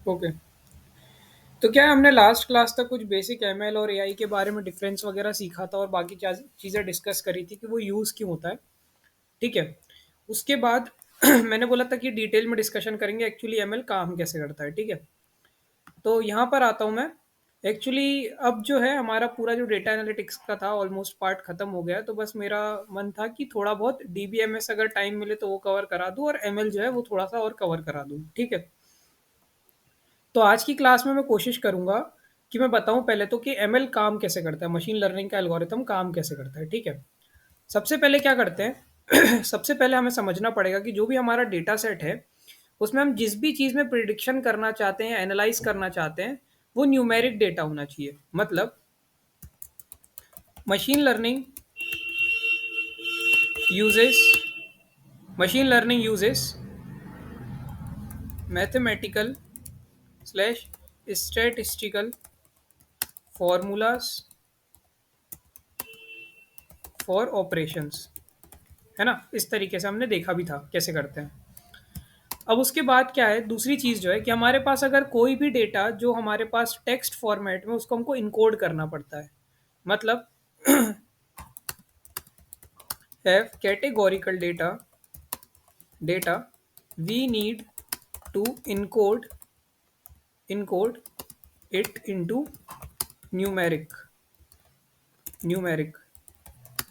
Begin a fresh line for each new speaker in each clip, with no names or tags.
Okay. तो क्या है, हमने लास्ट क्लास तक कुछ बेसिक एमएल और एआई के बारे में डिफरेंस वगैरह सीखा था और बाकी क्या चीज़ें डिस्कस करी थी कि वो यूज़ क्यों होता है। ठीक है। उसके बाद मैंने बोला था कि डिटेल में डिस्कशन करेंगे एक्चुअली एमएल काम कैसे करता है। ठीक है। तो यहाँ पर आता हूँ मैं। एक्चुअली अब जो है हमारा पूरा जो डेटा एनालिटिक्स का था ऑलमोस्ट पार्ट खत्म हो गया है, तो बस मेरा मन था कि थोड़ा बहुत डीबीएमएस अगर टाइम मिले तो वो कवर करा दूँ और एमएल जो है वो थोड़ा सा और कवर करा दूँ। ठीक है। तो आज की क्लास में मैं कोशिश करूँगा कि मैं बताऊँ पहले तो कि एमएल काम कैसे करता है, मशीन लर्निंग का एल्गोरिथम काम कैसे करता है। ठीक है। सबसे पहले क्या करते हैं सबसे पहले हमें समझना पड़ेगा कि जो भी हमारा डेटा सेट है उसमें हम जिस भी चीज़ में प्रिडिक्शन करना चाहते हैं, एनालाइज करना चाहते हैं, वो न्यूमेरिक डेटा होना चाहिए। मतलब machine learning uses machine learning uses mathematical slash statistical formulas for operations. है ना, इस तरीके से हमने देखा भी था कैसे करते हैं। अब उसके बाद क्या है, दूसरी चीज़ जो है कि हमारे पास अगर कोई भी डेटा जो हमारे पास टेक्स्ट फॉर्मेट में, उसको हमको इनकोड करना पड़ता है। मतलब have categorical data we need to encode it into numeric numeric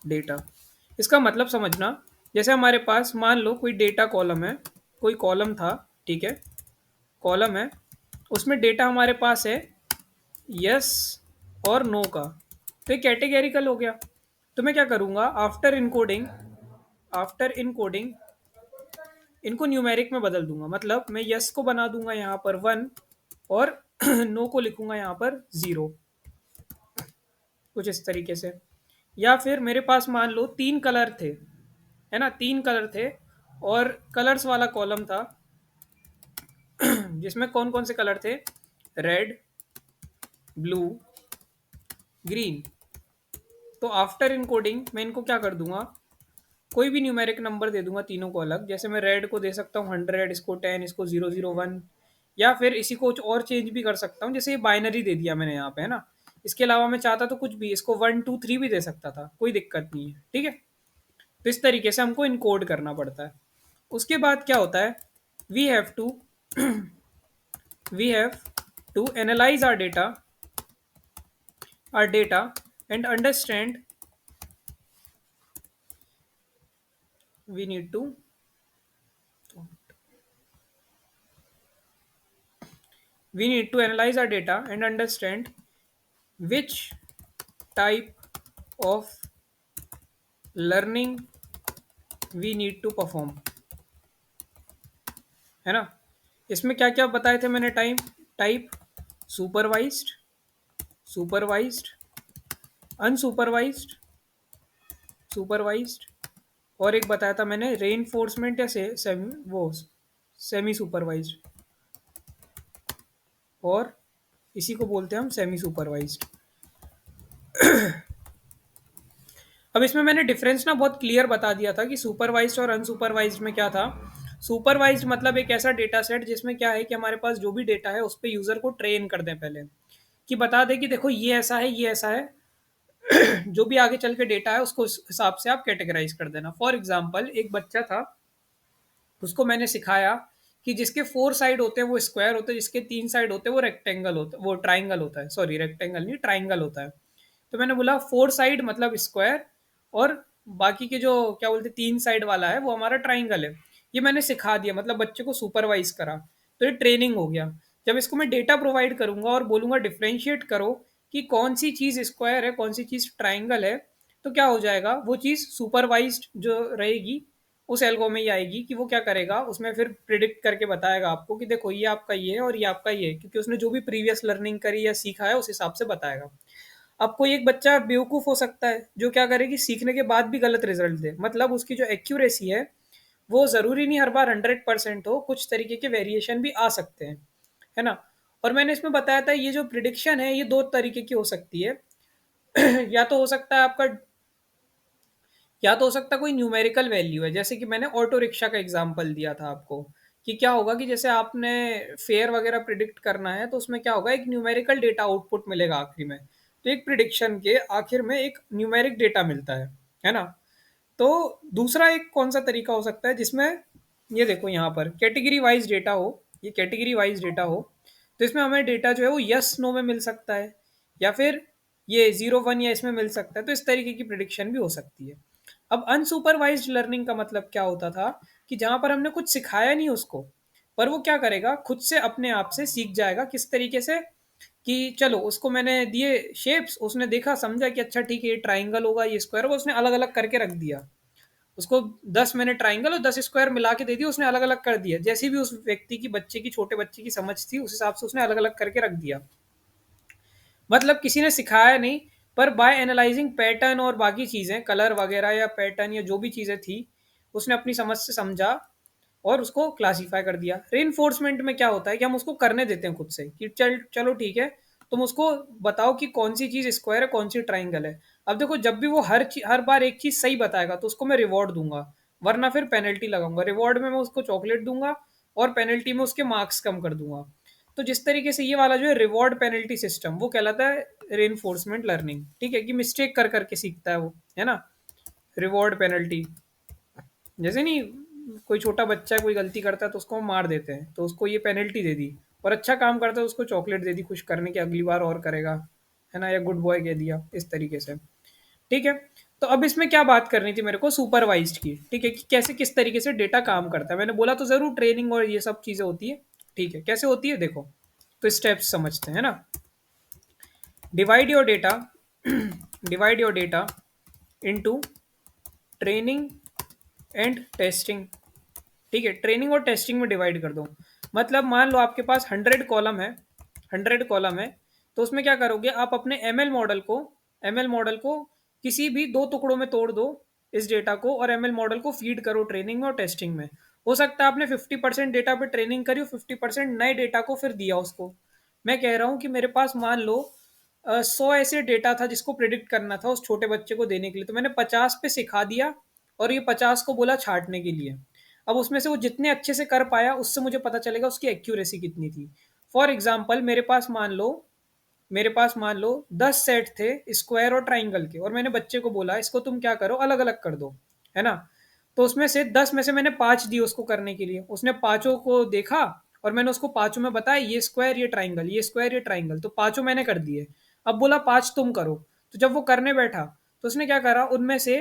data. इसका मतलब समझना, जैसे हमारे पास मान लो कोई डेटा कॉलम है, कोई कॉलम था। ठीक है। कॉलम है, उसमें डेटा हमारे पास है यस और नो का। तो ये कैटेगरिकल हो गया। तो मैं क्या करूँगा, आफ्टर इनकोडिंग इनको न्यूमेरिक में बदल दूंगा। मतलब मैं यस को बना दूंगा यहाँ पर 1 और नो को लिखूंगा यहाँ पर 0, कुछ इस तरीके से। या फिर मेरे पास मान लो 3 कलर थे, है ना, 3 कलर थे और कलर्स वाला कॉलम था जिसमें कौन कौन से कलर थे, रेड, ब्लू, ग्रीन। तो आफ्टर इनकोडिंग मैं इनको क्या कर दूंगा, कोई भी न्यूमेरिक नंबर दे दूंगा तीनों को अलग। जैसे मैं रेड को दे सकता हूँ 100, इसको 10, इसको 001। या फिर इसी को कुछ और चेंज भी कर सकता हूँ, जैसे ये बाइनरी दे दिया मैंने यहाँ पे, है ना। इसके अलावा मैं चाहता तो कुछ भी, इसको 1 2 3 भी दे सकता था, कोई दिक्कत नहीं है। ठीक है। तो इस तरीके से हमको इनकोड करना पड़ता है। उसके बाद क्या होता है, we have to we have to analyse our data and understand we need to we need to analyze our data and understand which type of learning we need to perform। है ना। इसमें क्या क्या बताए थे मैंने, type supervised, supervised, unsupervised, supervised, और एक बताया था मैंने रेनफोर्समेंट या सेमी सुपरवाइज्ड, और इसी को बोलते हैं हम सेमी सुपरवाइज्ड। अब इसमें मैंने डिफरेंस ना बहुत क्लियर बता दिया था कि सुपरवाइज्ड और अनसुपरवाइज्ड में क्या था। सुपरवाइज्ड मतलब एक ऐसा डेटा सेट जिसमें क्या है कि हमारे पास जो भी डेटा है उस पर यूजर को ट्रेन कर दें पहले, कि बता दें कि देखो ये ऐसा है, ये ऐसा है। जो भी आगे चल के डेटा है उसको उस हिसाब से आप कैटेगराइज कर देना। फॉर एग्जाम्पल एक बच्चा था, उसको मैंने सिखाया कि जिसके 4 साइड होते हैं वो स्क्वायर होते हैं, जिसके 3 साइड होते हैं वो रेक्टेंगल होता है, वो ट्राइंगल होता है। सॉरी, रेक्टेंगल नहीं, ट्राइंगल होता है। तो मैंने बोला 4 साइड मतलब स्क्वायर, और बाकी के जो क्या बोलते 3 साइड वाला है वो हमारा ट्राइंगल है। ये मैंने सिखा दिया, मतलब बच्चे को सुपरवाइज करा। तो ये ट्रेनिंग हो गया। जब इसको मैं डेटा प्रोवाइड करूंगा और बोलूंगा डिफ्रेंशिएट करो कि कौन सी चीज़ स्क्वायर है, कौन सी चीज़ ट्राइंगल है, तो क्या हो जाएगा, वो चीज़ सुपरवाइज्ड जो रहेगी उस एल्गो में ही आएगी। कि वो क्या करेगा, उसमें फिर प्रिडिक्ट करके बताएगा आपको कि देखो ये आपका ये है और ये आपका ये है, क्योंकि उसने जो भी प्रीवियस लर्निंग करी या सीखा है उस हिसाब से बताएगा। अब कोई एक बच्चा बेवकूफ़ हो सकता है जो क्या करे कि सीखने के बाद भी गलत रिजल्ट दे, मतलब उसकी जो एक्यूरेसी है वो ज़रूरी नहीं हर बार 100% हो, कुछ तरीके के वेरिएशन भी आ सकते हैं, है ना। और मैंने इसमें बताया था ये जो प्रिडिक्शन है ये 2 तरीके की हो सकती है। या तो हो सकता है आपका, या तो हो सकता है कोई न्यूमेरिकल वैल्यू है, जैसे कि मैंने ऑटो रिक्शा का एग्जांपल दिया था आपको, कि क्या होगा कि जैसे आपने फेयर वगैरह प्रिडिक्ट करना है, तो उसमें क्या होगा, एक न्यूमेरिकल डेटा आउटपुट मिलेगा आखिरी में। तो एक प्रिडिक्शन के आखिर में एक न्यूमेरिक डेटा मिलता है ना? तो दूसरा एक कौन सा तरीका हो सकता है जिसमें ये देखो यहाँ पर कैटेगरी वाइज डेटा हो, ये कैटेगरी वाइज डेटा हो, तो इसमें हमें डेटा जो है वो यस नो में मिल सकता है, या फिर ये 0 1 या इसमें मिल सकता है। तो इस तरीके की प्रिडिक्शन भी हो सकती है। अब अनसुपरवाइज्ड लर्निंग का मतलब क्या होता था कि जहां पर हमने कुछ सिखाया नहीं उसको, पर वो क्या करेगा, खुद से अपने आप से सीख जाएगा। किस तरीके से कि चलो उसको मैंने दिए शेप्स, उसने देखा समझा कि अच्छा ठीक है ये ट्राइंगल होगा, ये स्क्वायर होगा, उसने अलग अलग करके रख दिया। उसको 10 मैंने ट्राइंगल और 10 स्क्वायर मिला के दे दिया, उसने अलग अलग कर दिया। जैसी भी उस व्यक्ति की, बच्चे की, छोटे बच्चे की समझ थी, उस हिसाब से उसने अलग अलग करके रख दिया। मतलब किसी ने सिखाया नहीं, पर बाय एनालाइजिंग पैटर्न और बाकी चीज़ें, कलर वगैरह या पैटर्न या जो भी चीज़ें थी, उसने अपनी समझ से समझा और उसको क्लासीफाई कर दिया। रीइंफोर्समेंट में क्या होता है कि हम उसको करने देते हैं खुद से कि चलो ठीक है, तुम उसको बताओ कि कौन सी चीज़ स्क्वायर है, कौन सी ट्राइंगल है। अब देखो, जब भी वो हर बार एक चीज़ सही बताएगा तो उसको मैं रिवॉर्ड दूंगा, वरना फिर पेनल्टी लगाऊंगा। रिवॉर्ड में मैं उसको चॉकलेट दूंगा और पेनल्टी में उसके मार्क्स कम कर दूंगा। तो जिस तरीके से ये वाला जो है रिवॉर्ड पेनल्टी सिस्टम, वो कहलाता है रेनफोर्समेंट लर्निंग। ठीक है, कि मिस्टेक कर करके सीखता है वो, है ना? रिवॉर्ड पेनल्टी, जैसे नहीं, कोई छोटा बच्चा कोई गलती करता है तो उसको हम मार देते हैं, तो उसको ये पेनल्टी दे दी। और अच्छा काम करता है तो उसको चॉकलेट दे दी खुश करने की, अगली बार और करेगा, है ना? या गुड बॉय कह दिया, इस तरीके से। ठीक है। तो अब इसमें क्या बात करनी थी मेरे को, सुपरवाइज्ड की। ठीक है, कि कैसे किस तरीके से डेटा काम करता है। मैंने बोला तो जरूर ट्रेनिंग और ये सब चीजें होती है। ठीक है, कैसे होती है देखो, तो स्टेप्स समझते हैं ना। Divide your data divide your data into training and testing. ठीक है, ट्रेनिंग और टेस्टिंग में डिवाइड कर दो। मतलब मान लो आपके पास 100 कॉलम है, तो उसमें क्या करोगे आप, अपने एमएल मॉडल को किसी भी दो टुकड़ों में तोड़ दो इस डेटा को, और एमएल मॉडल को फीड करो ट्रेनिंग में और टेस्टिंग में। हो सकता है आपने 50% डेटा पे ट्रेनिंग करी हो, 50% नए डेटा को फिर दिया उसको। मैं कह रहा हूँ कि मेरे पास मान लो 100 ऐसे डेटा था जिसको प्रिडिक्ट करना था उस छोटे बच्चे को देने के लिए, तो मैंने 50 पे सिखा दिया और ये 50 को बोला छांटने के लिए। अब उसमें से वो जितने अच्छे से कर पाया, उससे मुझे पता चलेगा उसकी एक्यूरेसी कितनी थी। फॉर एग्जाम्पल, मेरे पास मान लो 10 सेट थे स्क्वायर और ट्राइंगल के, और मैंने बच्चे को बोला इसको तुम क्या करो, अलग अलग कर दो, है ना? तो उसमें से 10 में से मैंने 5 दिए उसको करने के लिए। उसने पांचों को देखा और मैंने उसको पांचों में बताया ये स्क्वायर ये ट्राइंगल, ये स्क्वायर ये ट्राइंगल, तो पांचों मैंने कर दिए। अब बोला 5 तुम करो। तो जब वो करने बैठा, तो उसने क्या करा, उनमें से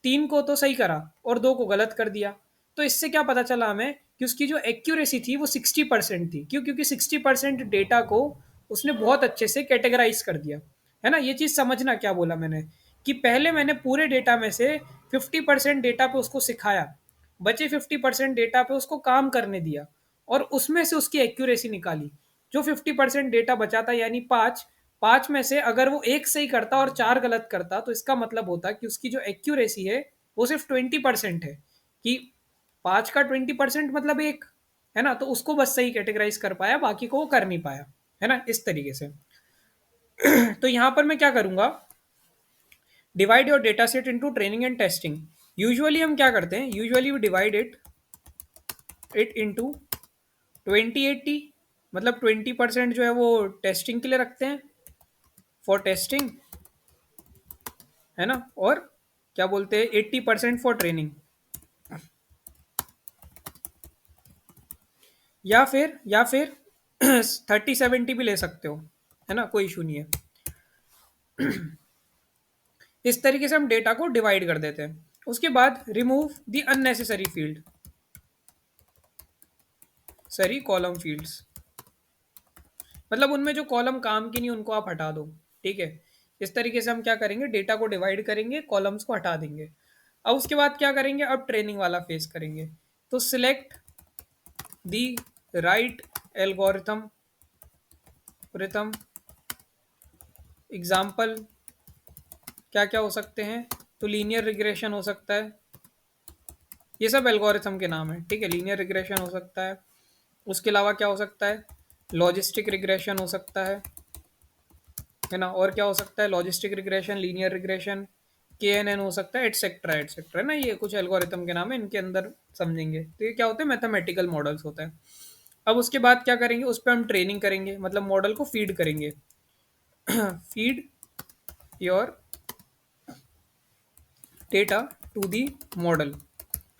3 को तो सही करा और 2 को गलत कर दिया। तो इससे क्या पता चला हमें कि उसकी जो एक्यूरेसी थी वो 60% थी। क्यों? क्योंकि 60% डेटा को उसने बहुत अच्छे से कैटेगराइज कर दिया, है ना? ये चीज़ समझना क्या बोला मैंने, कि पहले मैंने पूरे डेटा में से 50% डेटा पे उसको सिखाया, बचे 50% डेटा पे उसको काम करने दिया, और उसमें से उसकी एक्यूरेसी निकाली। जो 50% डेटा बचा था, यानी 5, 5 में से अगर वो एक सही करता और 4 गलत करता, तो इसका मतलब होता कि उसकी जो एक्यूरेसी है वो सिर्फ 20% है। कि 5 का 20% मतलब एक, है ना? तो उसको बस सही कैटेगराइज कर पाया, बाकी को वो कर नहीं पाया, है ना? इस तरीके से। तो यहां पर मैं क्या करूंगा, divide your data set into training and testing. Usually हम क्या करते हैं, usually we divide it into 20 80। मतलब 20% जो है वो टेस्टिंग के लिए रखते हैं, फॉर टेस्टिंग, है ना? और क्या बोलते हैं, 80% फॉर ट्रेनिंग। या फिर 30 70 भी ले सकते हो, है ना? कोई इशू नहीं है। इस तरीके से हम डेटा को डिवाइड कर देते हैं। उसके बाद रिमूव द अननेसेसरी फील्ड, सरी कॉलम फील्ड्स। मतलब उनमें जो कॉलम काम की नहीं उनको आप हटा दो। ठीक है, इस तरीके से हम क्या करेंगे, डेटा को डिवाइड करेंगे, कॉलम्स को हटा देंगे। अब उसके बाद क्या करेंगे, अब ट्रेनिंग वाला फेस करेंगे। तो select the right algorithm rhythm. Example क्या क्या हो सकते हैं, तो लीनियर रिग्रेशन हो सकता है। ये सब एल्गोरिथम के नाम है। ठीक है, लीनियर रिग्रेशन हो सकता है। उसके अलावा क्या हो सकता है, लॉजिस्टिक रिग्रेशन हो सकता है ना? और क्या हो सकता है, logistic regression, linear regression, KNN हो सकता है, एटसेट्रा एटसेट्रा ना, ये कुछ एल्गोरिथम के नाम है, इनके अंदर समझेंगे। तो ये क्या होते हैं, मैथमेटिकल मॉडल्स होते हैं। अब उसके बाद क्या करेंगे, उस पर हम ट्रेनिंग करेंगे, मतलब मॉडल को फीड करेंगे। Feed your data to the model.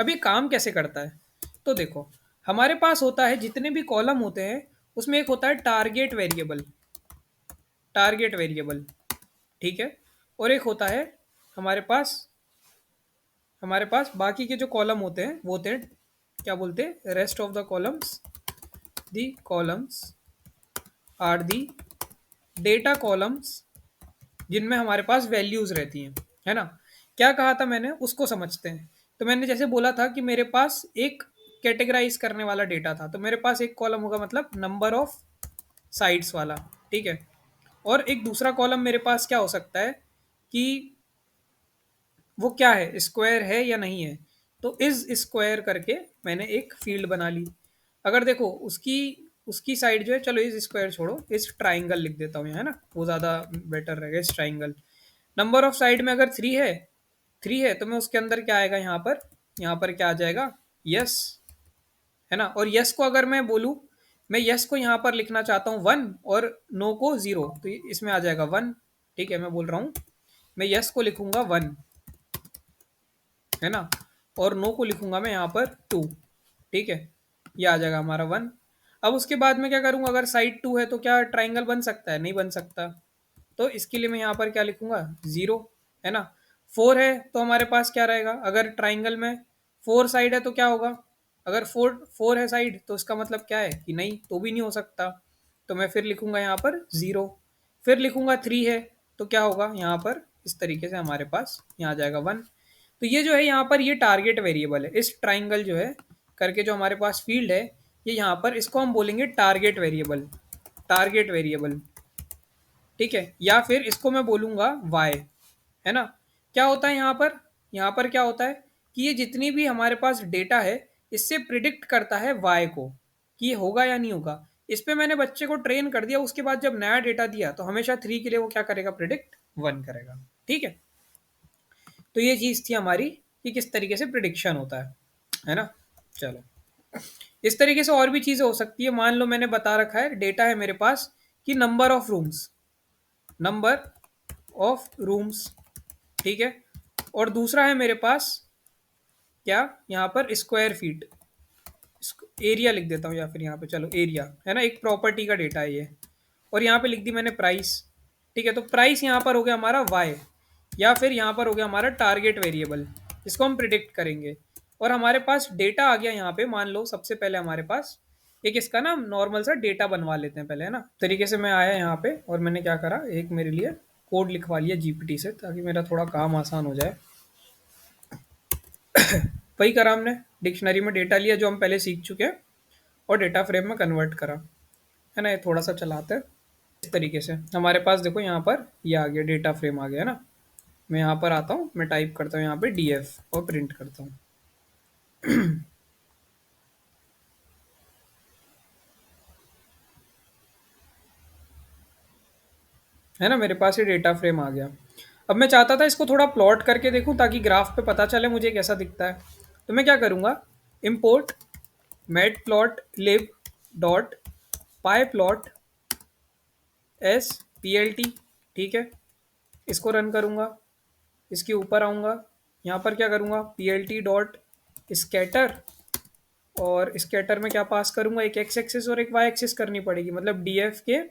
अब ये काम कैसे करता है, तो देखो, हमारे पास होता है जितने भी कॉलम होते हैं, उसमें एक होता है टारगेट वेरिएबल, टारगेट वेरिएबल, ठीक है। और एक होता है हमारे पास, हमारे पास बाकी के जो कॉलम होते हैं वो होते हैं, क्या बोलते हैं, rest of the columns, the columns are the data columns, जिनमें हमारे पास वैल्यूज रहती हैं, है ना। क्या कहा था मैंने, उसको समझते हैं। तो मैंने जैसे बोला था कि मेरे पास एक कैटेगराइज करने वाला डेटा था, तो मेरे पास एक कॉलम होगा मतलब नंबर ऑफ साइड्स वाला, ठीक है। और एक दूसरा कॉलम मेरे पास क्या हो सकता है कि वो क्या है, स्क्वायर है या नहीं है। तो इज स्क्वायर करके मैंने एक फील्ड बना ली। अगर देखो उसकी उसकी साइड जो है, चलो इज स्क्वायर छोड़ो, इस ट्राइंगल लिख देता हूँ यहाँ, है ना, वो ज़्यादा बेटर रहेगा, इस ट्राइंगल। नंबर ऑफ साइड में अगर 3 है तो मैं उसके अंदर क्या आएगा, यहाँ पर क्या आ जाएगा, यस, है ना। और यस को अगर मैं बोलूँ, मैं यस को यहाँ पर लिखना चाहता हूँ 1 और नो को 0, तो इसमें आ जाएगा 1, ठीक है। मैं बोल रहा हूँ मैं यस को लिखूंगा 1, है ना, और नो को लिखूंगा मैं यहाँ पर 2, ठीक है। ये आ जाएगा हमारा 1। अब उसके बाद मैं क्या करूँगा, अगर साइड 2 है तो क्या ट्राइंगल बन सकता है, नहीं बन सकता। तो इसके लिए मैं यहाँ पर क्या लिखूंगा, 0, है ना। 4 है तो हमारे पास क्या रहेगा, अगर ट्राइंगल में 4 साइड है तो क्या होगा, अगर 4 है साइड तो इसका मतलब क्या है कि नहीं, तो भी नहीं हो सकता। तो मैं फिर लिखूंगा यहाँ पर 0, फिर लिखूंगा 3 है तो क्या होगा, यहाँ पर इस तरीके से हमारे पास यहाँ आ जाएगा 1। तो ये जो है यहाँ पर ये टारगेट वेरिएबल है, इस ट्राइंगल जो है करके जो हमारे पास फील्ड है, ये यहाँ पर इसको हम बोलेंगे टारगेट वेरिएबल, टारगेट वेरिएबल, ठीक है। या फिर इसको मैं बोलूंगा वाई, है ना। क्या होता है यहाँ पर क्या होता है कि ये जितनी भी हमारे पास डेटा है, इससे प्रिडिक्ट करता है वाई को कि ये होगा या नहीं होगा। इस पे मैंने बच्चे को ट्रेन कर दिया, उसके बाद जब नया डेटा दिया तो हमेशा 3 के लिए वो क्या करेगा, प्रिडिक्ट 1 करेगा, ठीक है। तो ये चीज थी हमारी कि किस तरीके से प्रिडिक्शन होता है ना। चलो, इस तरीके से और भी चीजें हो सकती है। मान लो मैंने बता रखा है, डेटा है मेरे पास कि number of rooms, number of rooms, ठीक है। और दूसरा है मेरे पास क्या, यहाँ पर स्क्वायर फीट, एरिया लिख देता हूँ, या फिर यहाँ पे चलो एरिया, है ना, एक प्रॉपर्टी का डेटा है ये। और यहाँ पे लिख दी मैंने प्राइस, ठीक है। तो प्राइस यहाँ पर हो गया हमारा वाई, या फिर यहाँ पर हो गया हमारा टारगेट वेरिएबल, इसको हम प्रिडिक्ट करेंगे। और हमारे पास डेटा आ गया यहाँ पे, मान लो सबसे पहले हमारे पास एक इसका ना नॉर्मल सा डेटा बनवा लेते हैं पहले, है ना। तरीके से मैं आया यहाँ पे और मैंने क्या करा, एक मेरे लिए कोड लिखवा लिया जीपीटी से, ताकि मेरा थोड़ा काम आसान हो जाए। वही करा हमने, डिक्शनरी में डेटा लिया जो हम पहले सीख चुके हैं, और डेटा फ्रेम में कन्वर्ट करा, है ना। ये थोड़ा सा चलाते हैं इस तरीके से, हमारे पास देखो यहाँ पर ये आ गया, डेटा फ्रेम आ गया, है ना। मैं यहाँ पर आता हूँ, मैं टाइप करता हूँ यहाँ पे डीएफ और प्रिंट करता हूँ। है ना, मेरे पास ये डेटा फ्रेम आ गया। अब मैं चाहता था इसको थोड़ा प्लॉट करके देखूं, ताकि ग्राफ पे पता चले मुझे कैसा दिखता है। तो मैं क्या करूँगा, import matplotlib dot pyplot as P L T, ठीक है। इसको रन करूँगा, इसके ऊपर आऊँगा, यहाँ पर क्या करूँगा, P L T dot scatter, और स्कैटर में क्या पास करूँगा, एक एक्स एक्सिस और एक वाई एक्सिस करनी पड़ेगी, मतलब डी एफ के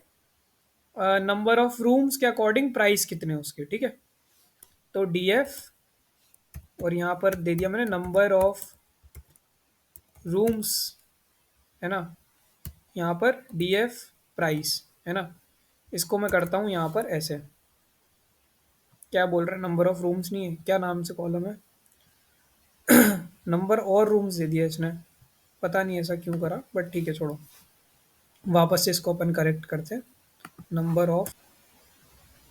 नंबर ऑफ रूम्स के अकॉर्डिंग प्राइस कितने उसके, ठीक है। तो डी एफ, और यहाँ पर दे दिया मैंने नंबर ऑफ रूम्स, है ना, यहाँ पर डी एफ प्राइस, है ना। इसको मैं करता हूँ यहाँ पर ऐसे, क्या बोल रहा है, नंबर ऑफ रूम्स नहीं है, क्या नाम से कॉलम है, नंबर और रूम्स दे दिया इसने, पता नहीं ऐसा क्यों करा, बट ठीक है छोड़ो। वापस से इसको अपन करेक्ट करते हैं, नंबर ऑफ,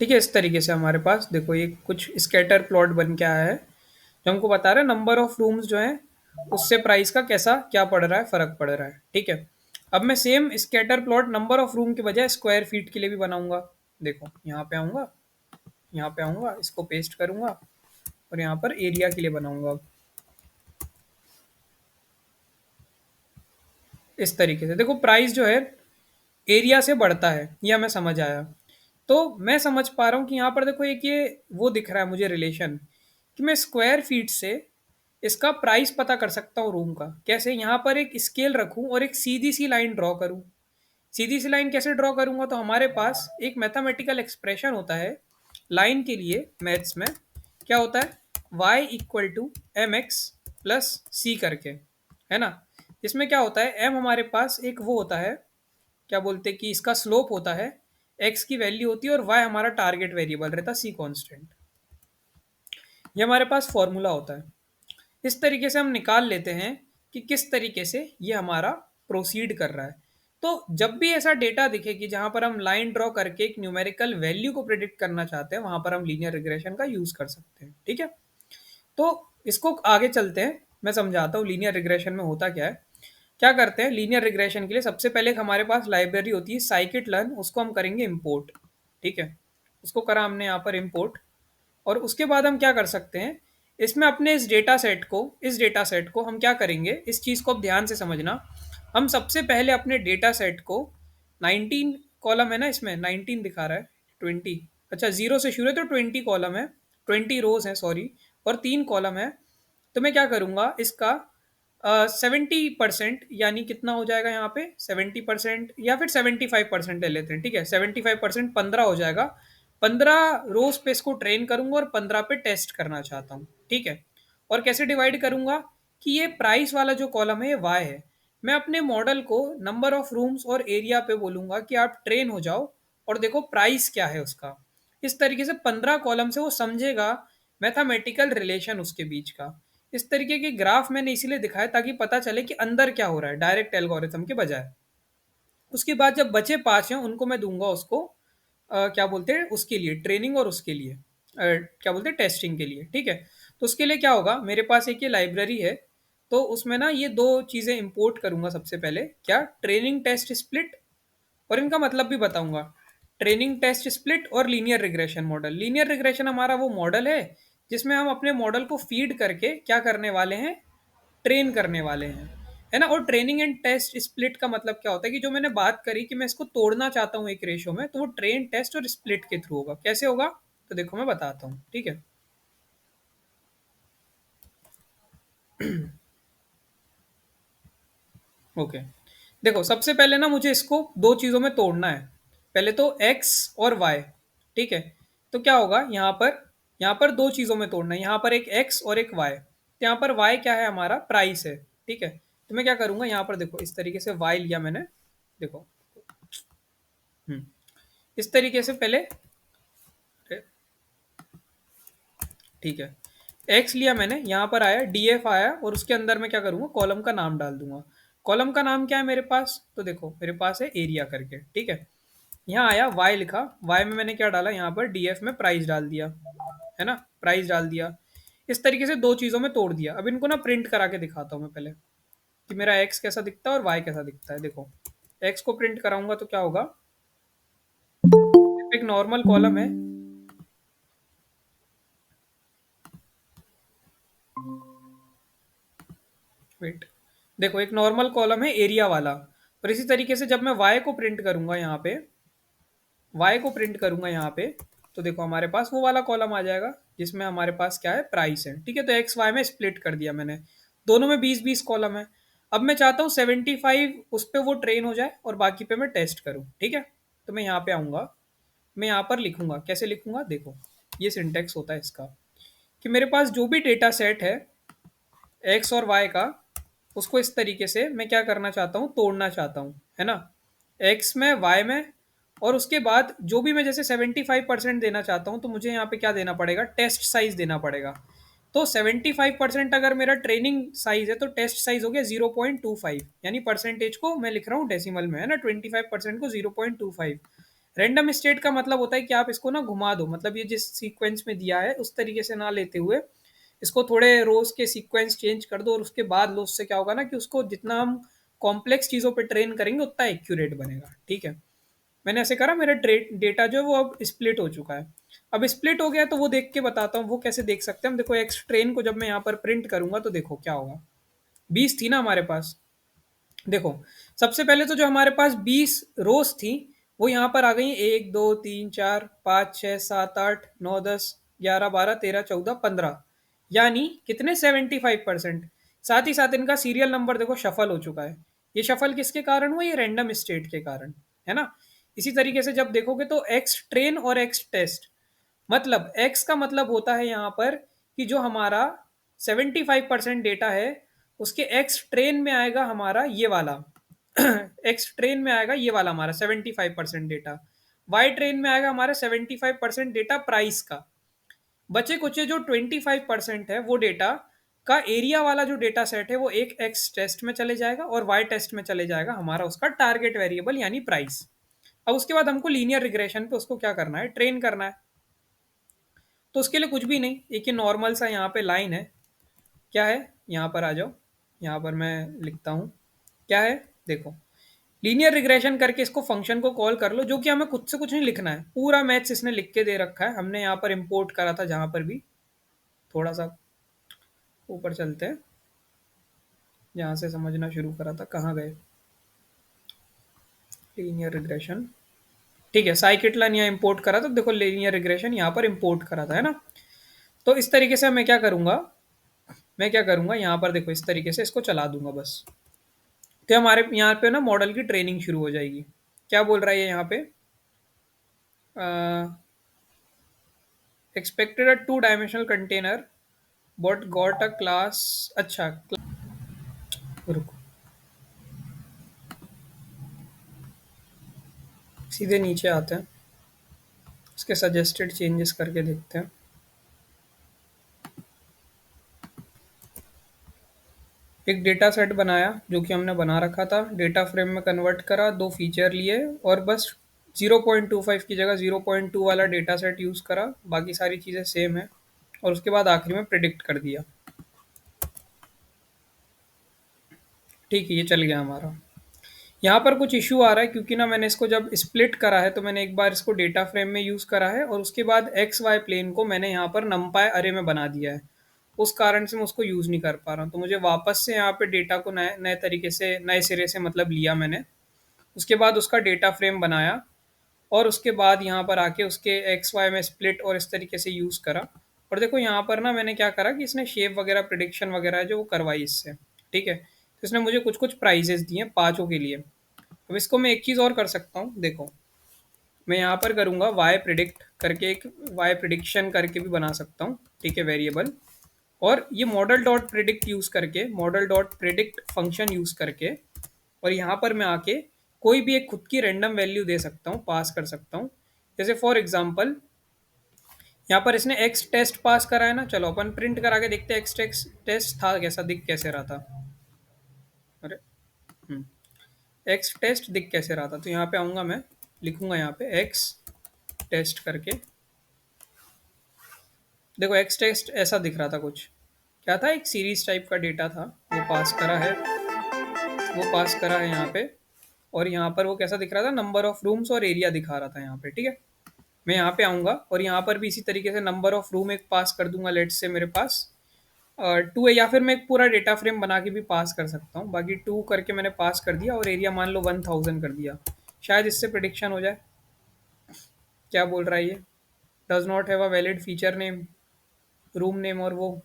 ठीक है। इस तरीके से हमारे पास देखो ये कुछ स्कैटर प्लॉट बन के आया है, जो हमको बता रहा है नंबर ऑफ रूम्स जो है उससे प्राइस का कैसा क्या पड़ रहा है, फर्क पड़ रहा है, ठीक है। अब मैं same scatter plot number of room के बजाय स्क्वायर फीट के लिए भी बनाऊंगा। देखो यहाँ पे आऊंगा, यहाँ पे आऊंगा, इसको पेस्ट करूंगा, और यहाँ पर एरिया के लिए बनाऊंगा इस तरीके से। देखो प्राइस जो है एरिया से बढ़ता है, यह हमें समझ आया। तो मैं समझ पा रहा हूँ कि यहाँ पर देखो एक ये वो दिख रहा है मुझे रिलेशन, कि मैं स्क्वायर फीट से इसका प्राइस पता कर सकता हूँ रूम का। कैसे? यहाँ पर एक स्केल रखूँ और एक सीधी सी लाइन ड्रॉ करूँ। सीधी सी लाइन कैसे ड्रॉ करूँगा? तो हमारे पास एक मैथमेटिकल एक्सप्रेशन होता है लाइन के लिए मैथ्स में। क्या होता है? y equal to M X plus C करके, है ना। इसमें क्या होता है, m हमारे पास एक वो होता है, क्या बोलते हैं कि इसका स्लोप होता है, x की वैल्यू होती है, और y हमारा टारगेट वेरिएबल रहता है, c कांस्टेंट। ये हमारे पास फॉर्मूला होता है। इस तरीके से हम निकाल लेते हैं कि किस तरीके से ये हमारा प्रोसीड कर रहा है। तो जब भी ऐसा डेटा दिखे कि जहां पर हम लाइन ड्रॉ करके एक न्यूमेरिकल वैल्यू को प्रिडिक्ट करना चाहते हैं, वहां पर हम लीनियर रिग्रेशन का यूज कर सकते हैं। ठीक है, तो इसको आगे चलते हैं, मैं समझाता हूँ लीनियर रिग्रेशन में होता क्या है। क्या करते हैं लीनियर रिग्रेशन के लिए? सबसे पहले एक हमारे पास लाइब्रेरी होती है साइकिट लर्न, उसको हम करेंगे इम्पोर्ट। ठीक है, उसको करा हमने यहाँ पर इम्पोर्ट। और उसके बाद हम क्या कर सकते हैं, इसमें अपने इस डेटा सेट को हम क्या करेंगे, इस चीज़ को अब ध्यान से समझना। हम सबसे पहले अपने डेटा सेट को 19 कॉलम है ना, इसमें 19 दिखा रहा है, 20, अच्छा जीरो से शुरू है तो 20 कॉलम है, 20 रोज है सॉरी, और 3 कॉलम है। तो मैं क्या करूँगा इसका 70%, यानी कितना हो जाएगा यहाँ पे 70% या फिर 75% ले लेते हैं। ठीक है, 75% 15 हो जाएगा। 15 रोज पे इसको ट्रेन करूंगा और 15 पे टेस्ट करना चाहता हूँ। ठीक है, और कैसे डिवाइड करूंगा कि ये प्राइस वाला जो कॉलम है ये वाई है। मैं अपने मॉडल को नंबर ऑफ रूम्स और एरिया पे बोलूंगा कि आप ट्रेन हो जाओ और देखो प्राइस क्या है उसका। इस तरीके से 15 कॉलम से वो समझेगा मैथमेटिकल रिलेशन उसके बीच का। इस तरीके के ग्राफ मैंने इसीलिए दिखाया ताकि पता चले कि अंदर क्या हो रहा है, डायरेक्ट एल्गोरिथम के बजाय। उसके बाद जब बचे 5 हैं उनको मैं दूंगा उसको क्या बोलते हैं उसके लिए ट्रेनिंग, और उसके लिए क्या बोलते हैं टेस्टिंग के लिए। ठीक है, तो उसके लिए क्या होगा, मेरे पास एक ये लाइब्रेरी है, तो उसमें ना ये दो चीज़ें इंपोर्ट करूंगा। सबसे पहले क्या, ट्रेनिंग टेस्ट स्प्लिट, और इनका मतलब भी बताऊंगा। ट्रेनिंग टेस्ट स्प्लिट और linear regression model. Linear regression हमारा वो मॉडल है जिसमें हम अपने मॉडल को फीड करके क्या करने वाले हैं, ट्रेन करने वाले हैं, है ना। और ट्रेनिंग एंड टेस्ट स्प्लिट का मतलब क्या होता है कि जो मैंने बात करी कि मैं इसको तोड़ना चाहता हूँ एक रेशो में, तो वो ट्रेन टेस्ट और स्प्लिट के थ्रू होगा। कैसे होगा? तो देखो मैं बताता हूँ। ठीक है, ओके, देखो सबसे पहले ना मुझे इसको दो चीज़ों में तोड़ना है। पहले तो x और y। ठीक है, तो क्या होगा यहाँ पर दो चीज़ों में तोड़ना है, यहाँ पर एक x और एक y। तो यहाँ पर y क्या है, हमारा प्राइस है। ठीक है, तो मैं क्या करूँगा, यहाँ पर देखो इस तरीके से y लिया मैंने, देखो हम्म, इस तरीके से पहले, ठीक है, एक्स लिया मैंने, यहाँ पर आया डीएफ आया, और उसके अंदर मैं क्या करूँगा, कॉलम का नाम डाल दूंगा। कॉलम का नाम क्या है मेरे पास, तो देखो मेरे पास है एरिया करके। ठीक है, यहाँ आया वाई लिखा, वाई में मैंने क्या डाला, यहाँ पर डीएफ में प्राइस डाल दिया, है ना, प्राइस डाल दिया। इस तरीके से दो चीज़ों में तोड़ दिया। अब इनको ना प्रिंट करा के दिखाता हूँ मैं पहले कि मेरा एक्स कैसा दिखता है और वाई कैसा दिखता है। देखो एक्स को प्रिंट कराऊंगा तो क्या होगा, एक नॉर्मल कॉलम है, वेट, देखो एक नॉर्मल कॉलम है एरिया वाला। और इसी तरीके से जब मैं y को प्रिंट करूंगा यहाँ पे, y को प्रिंट करूंगा यहाँ पे, तो देखो हमारे पास वो वाला कॉलम आ जाएगा जिसमें हमारे पास क्या है, प्राइस है। ठीक है, तो एक्स वाई में स्प्लिट कर दिया मैंने, दोनों में 20-20 कॉलम है। अब मैं चाहता हूँ 75 उस पर वो ट्रेन हो जाए और बाकी पे मैं टेस्ट करूँ। ठीक है, तो मैं यहाँ पे आऊँगा, मैं यहाँ पर लिखूंगा, कैसे लिखूंगा, देखो ये सिंटेक्स होता है इसका, कि मेरे पास जो भी डेटा सेट है एक्स और वाई का, उसको इस तरीके से मैं क्या करना चाहता हूँ, तोड़ना चाहता हूँ, है ना, एक्स में वाई में। और उसके बाद जो भी मैं जैसे 75% देना चाहता हूँ, तो मुझे यहाँ पे क्या देना पड़ेगा, टेस्ट साइज देना पड़ेगा। तो 75% अगर मेरा ट्रेनिंग साइज है तो टेस्ट साइज हो गया 0.25, यानी परसेंटेज को मैं लिख रहा हूँ डेसिमल में, है ना, 25% को 0.25। रैंडम स्टेट का मतलब होता है कि आप इसको ना घुमा दो, मतलब ये जिस सीक्वेंस में दिया है उस तरीके से ना लेते हुए इसको थोड़े रोज के सीक्वेंस चेंज कर दो, और उसके बाद लो, उससे क्या होगा ना कि उसको जितना हम कॉम्प्लेक्स चीज़ों पे ट्रेन करेंगे उतना एक्यूरेट बनेगा। ठीक है, मैंने ऐसे करा, मेरा डेटा जो है वो अब स्प्लिट हो चुका है। अब स्प्लिट हो गया तो वो देख के बताता हूँ वो कैसे देख सकते हैं हम। देखो एक्स ट्रेन को जब मैं यहाँ पर प्रिंट करूंगा तो देखो क्या होगा। 20 थी ना हमारे पास। देखो सबसे पहले तो जो हमारे पास 20 रोज थी वो यहाँ पर आ गई। 1 2 3 4 5 6 7 8 9 10 11 12 13 14 15। यानी कितने 75%। साथ ही साथ इनका सीरियल नंबर देखो शफल हो चुका है। ये शफल किसके कारण हुआ, ये रैंडम स्टेट के कारण, है ना। इसी तरीके से जब देखोगे तो एक्स ट्रेन और एक्स टेस्ट, मतलब एक्स का मतलब होता है यहाँ पर कि जो हमारा 75% डेटा है उसके एक्स ट्रेन में आएगा हमारा ये वाला एक्स ट्रेन में आएगा ये वाला हमारा 75% डेटा। वाई ट्रेन में आएगा हमारा 75% डेटा प्राइस का। बचे कुचे जो 25% है वो डेटा का एरिया वाला जो डेटा सेट है वो एक एक्स टेस्ट में चले जाएगा और वाई टेस्ट में चले जाएगा हमारा उसका टारगेट वेरिएबल यानी प्राइस। अब उसके बाद हमको लीनियर रिग्रेशन पे उसको क्या करना है, ट्रेन करना है। तो उसके लिए कुछ भी नहीं, एक ही नॉर्मल सा यहाँ पे लाइन है। क्या है, यहाँ पर आ जाओ, यहाँ पर मैं लिखता हूँ क्या है। देखो लीनियर रिग्रेशन करके इसको फंक्शन को कॉल कर लो, जो कि हमें खुद से कुछ नहीं लिखना है, पूरा मैथ्स इसने लिख के दे रखा है। हमने यहाँ पर इंपोर्ट करा था जहाँ पर भी, थोड़ा सा ऊपर चलते हैं, जहाँ से समझना शुरू करा था, कहाँ गए लीनियर रिग्रेशन। ठीक है, साइकिटलन यहाँ इंपोर्ट करा था, देखो लीनियर रिग्रेशन यहाँ पर इंपोर्ट करा था, है ना। तो इस तरीके से मैं क्या करूँगा, मैं क्या करूँगा यहाँ पर देखो इस तरीके से इसको चला दूंगा बस। तो हमारे यहाँ पे ना मॉडल की ट्रेनिंग शुरू हो जाएगी। क्या बोल रहा है ये यहाँ पे, expected a 2 dimensional container but got a class. अच्छा रुको, सीधे नीचे आते हैं, इसके सजेस्टेड चेंजेस करके देखते हैं। एक डेटा सेट बनाया जो कि हमने बना रखा था, डेटा फ्रेम में कन्वर्ट करा, दो फीचर लिए और बस 0.25 की जगह 0.2 वाला डेटा सेट यूज़ करा, बाकी सारी चीज़ें सेम है। और उसके बाद आखिरी में प्रिडिक्ट कर दिया। ठीक है, ये चल गया हमारा। यहाँ पर कुछ इशू आ रहा है क्योंकि ना मैंने इसको जब स्प्लिट करा है तो मैंने एक बार इसको डेटा फ्रेम में यूज़ करा है और उसके बाद एक्स वाई प्लेन को मैंने यहाँ पर नमपाई अरे में बना दिया है। उस कारण से मैं उसको यूज़ नहीं कर पा रहा हूँ, तो मुझे वापस से यहाँ पे डेटा को नए नए तरीके से नए सिरे से मतलब लिया मैंने। उसके बाद उसका डेटा फ्रेम बनाया और उसके बाद यहाँ पर आके उसके एक्स वाई में स्प्लिट और इस तरीके से यूज़ करा। और देखो यहाँ पर ना मैंने क्या करा कि इसने शेप वगैरह प्रिडिक्शन वगैरह है जो वो करवाई इससे। ठीक है, तो इसने मुझे कुछ कुछ प्राइजेस दिए पाँचों के लिए। अब इसको मैं एक चीज़ और कर सकता हूँ, देखो मैं यहाँ पर करूँगा वाई प्रिडिक्ट करके, एक वाई प्रिडिक्शन करके भी बना सकता हूँ। ठीक है, वेरिएबल। और ये मॉडल डॉट प्रिडिक्ट यूज़ करके, model dot predict function use करके, और यहाँ पर मैं आके कोई भी एक खुद की रैंडम वैल्यू दे सकता हूँ, पास कर सकता हूँ। जैसे फॉर एग्जांपल यहाँ पर इसने एक्स टेस्ट पास करा है ना, चलो अपन प्रिंट करा के देखते हैं एक्स टेस्ट था कैसा, दिख कैसे रहा था। अरे एक्स टेस्ट दिख कैसे रहा था, तो यहाँ पे आऊँगा मैं, लिखूंगा यहाँ पे एक्स टेस्ट करके। देखो एक्स टेस्ट ऐसा दिख रहा था कुछ, क्या था, एक सीरीज टाइप का डेटा था, वो पास करा है, वो पास करा है यहाँ पे। और यहाँ पर वो कैसा दिख रहा था, नंबर ऑफ रूम्स और एरिया दिखा रहा था यहाँ पे। ठीक है, मैं यहाँ पे आऊँगा और यहाँ पर भी इसी तरीके से नंबर ऑफ रूम एक पास कर दूंगा, लेट्स से मेरे पास 2 है, या फिर मैं एक पूरा डेटा फ्रेम बना के भी पास कर सकता हूँ। बाकी 2 करके मैंने पास कर दिया और एरिया मान लो 1000 कर दिया। शायद इससे प्रिडिक्शन हो जाए। क्या बोल रहा है ये, does not have a valid feature name, room name, और वो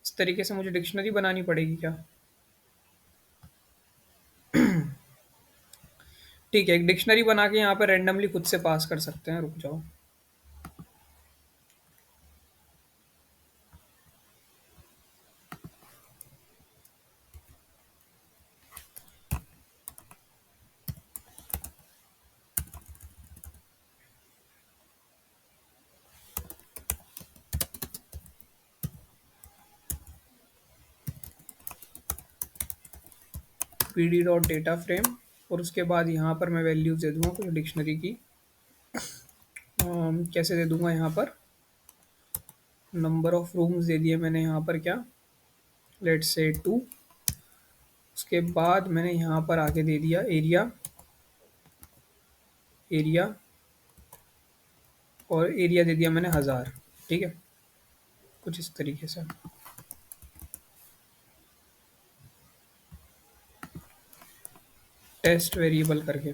इस तरीके से मुझे डिक्शनरी बनानी पड़ेगी क्या। ठीक है, एक डिक्शनरी बना के यहाँ पे रैंडमली खुद से पास कर सकते हैं, रुक जाओ। P D dot data frame, और उसके बाद यहाँ पर मैं वैल्यूज दे दूंगा कुछ डिक्शनरी की। कैसे दे दूंगा, यहाँ पर नंबर ऑफ रूम्स दे दिए मैंने यहाँ पर, क्या, लेट्स से 2। उसके बाद मैंने यहाँ पर आगे दे दिया एरिया, एरिया और एरिया दे दिया मैंने 1000। ठीक है, कुछ इस तरीके से। टेस्ट वेरिएबल करके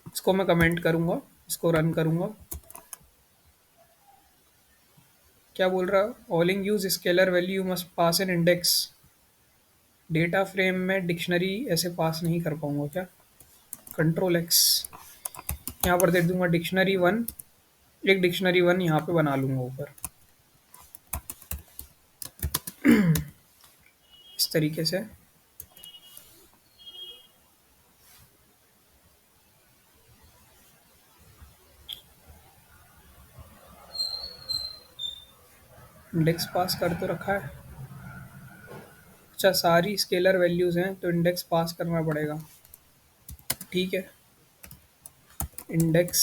इसको मैं कमेंट करूंगा, इसको रन करूंगा। क्या बोल रहा है? ऑलिंग use scalar value must pass an index. Data frame में डिक्शनरी ऐसे पास नहीं कर पाऊंगा क्या? कंट्रोल एक्स, यहाँ पर दे दूंगा डिक्शनरी वन। एक डिक्शनरी वन यहाँ पे बना लूंगा ऊपर, इस तरीके से। इंडेक्स पास कर तो रखा है। अच्छा, सारी स्केलर वैल्यूज हैं तो इंडेक्स पास करना पड़ेगा। ठीक है, इंडेक्स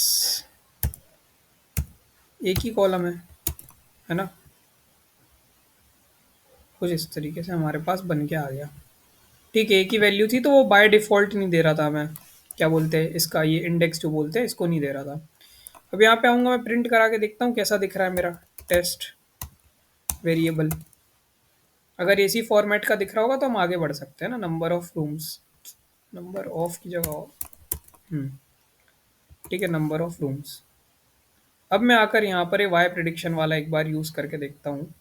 एक ही कॉलम है ना? कुछ इस तरीके से हमारे पास बन के आ गया। ठीक है, एक ही वैल्यू थी तो वो बाय डिफ़ॉल्ट नहीं दे रहा था हमें। क्या बोलते हैं इसका, ये इंडेक्स जो बोलते हैं इसको नहीं दे रहा था। अब यहाँ पे आऊँगा, मैं प्रिंट करा के देखता हूँ कैसा दिख रहा है मेरा टेस्ट वेरिएबल। अगर इसी फॉर्मेट का दिख रहा होगा तो हम आगे बढ़ सकते हैं ना। Number of rooms, number of की जगह हो। हम्म, ठीक है, नंबर ऑफ रूम्स। अब मैं आकर यहाँ पर ये वाई प्रिडिक्शन वाला एक बार यूज़ करके देखता हूँ।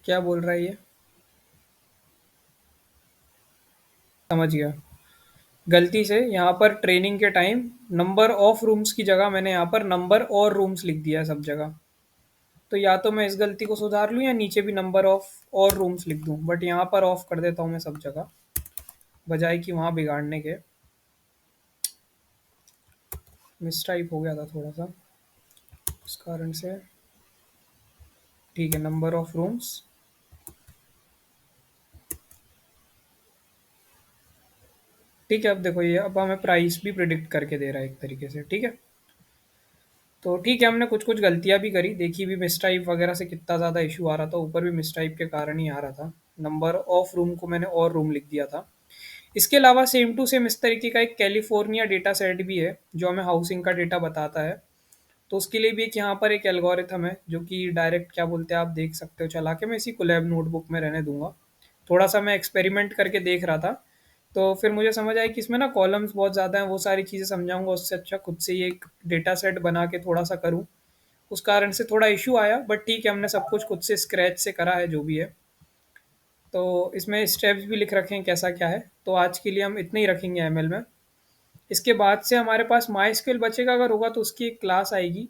क्या बोल रहा है ये? समझ गया। गलती से यहाँ पर ट्रेनिंग के टाइम नंबर ऑफ रूम्स की जगह मैंने यहाँ पर नंबर और रूम्स लिख दिया है सब जगह। तो या तो मैं इस गलती को सुधार लूँ या नीचे भी नंबर ऑफ और रूम्स लिख दूँ, बट यहाँ पर ऑफ कर देता हूँ मैं सब जगह, बजाय कि वहाँ बिगाड़ने के। मिसटाइप हो गया था थोड़ा सा, इस कारण से। ठीक है, नंबर ऑफ रूम्स। ठीक है, अब देखो ये अब हमें प्राइस भी प्रिडिक्ट करके दे रहा है एक तरीके से। ठीक है, तो ठीक है, हमने कुछ कुछ गलतियाँ भी करी, देखी भी मिसटाइप वगैरह से कितना ज़्यादा इशू आ रहा था। ऊपर भी मिसटाइप के कारण ही आ रहा था। नंबर ऑफ रूम को मैंने और रूम लिख दिया था। इसके अलावा सेम टू सेम इस तरीके का एक कैलिफोर्निया डेटा सेट भी है जो हमें हाउसिंग का डेटा बताता है। तो उसके लिए भी एक यहाँ पर एक एल्गोरिथम है जो कि डायरेक्ट क्या बोलते हैं आप देख सकते हो चला के। मैं इसी कोलैब नोटबुक में रहने दूंगा। थोड़ा सा मैं एक्सपेरिमेंट करके देख रहा था, तो फिर मुझे समझ आया कि इसमें ना कॉलम्स बहुत ज़्यादा हैं, वो सारी चीज़ें समझाऊंगा उससे अच्छा खुद से ये एक डेटा सेट बना के थोड़ा सा करूँ। उस कारण से थोड़ा इशू आया, बट ठीक है, हमने सब कुछ खुद से स्क्रैच से करा है जो भी है। तो इसमें स्टेप्स भी लिख रखे हैं कैसा क्या है। तो आज के लिए हम इतने ही रखेंगे एमएल में। इसके बाद से हमारे पास माई स्क्वेल बचेगा, अगर होगा तो उसकी एक क्लास आएगी